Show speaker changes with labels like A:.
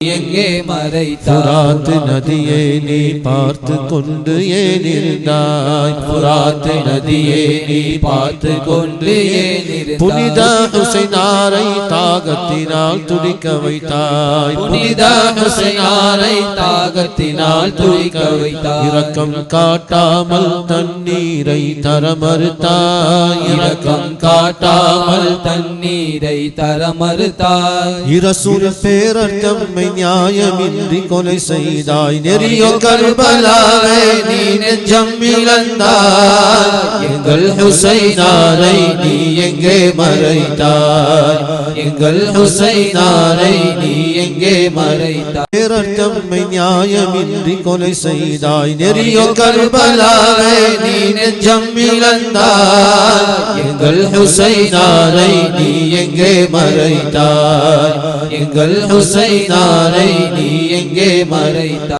A: எங்கே மறைத்தாய்?
B: புராத் நதியை நீ பார்த்து கொண்டு ஏன் இருந்தாய்?
A: புராத் நதியை நீ பார்த்து கொண்டு ஏன் இருந்தாய்?
B: புனித ஹுசைனாரை தாகத்தினால் துடிக்க வைத்தாய்.
A: புனித ஹுசைனாரை தாகத்தினால் துடிக்க வைத்தாய்.
B: இரக்கம் காட்டாமல் தண்ணீரை தர மறுத்தாய்.
A: இரக்கம் காட்டாமல் தண்ணீரை தர மறுத்தாய்.
B: இரசூல் பேரர்த்தம்மை நியாயமின்றி கொலை செய்தாய். நெறியோ கர்பலாவை நீ நெஞ்சம் இழந்தாய். எங்கள் ஹுசைனாரை நீ எங்கே மறைத்தாய்?
A: எங்கள் ஹுசைனாரை நீ எங்கே மறைத்தாய்?
B: பேரர்த்தம்மை நியாயமின்றி கொலை செய்தாய். நெறியோ கர்பலாவை நீ நெஞ்சம் இழந்தாய். எங்கள் ஹுசைனாரை நீ எங்கே மறைத்தாய்?
A: எங்கள் ஹுசைனாரை நீ எங்கே மறைத்தாய்?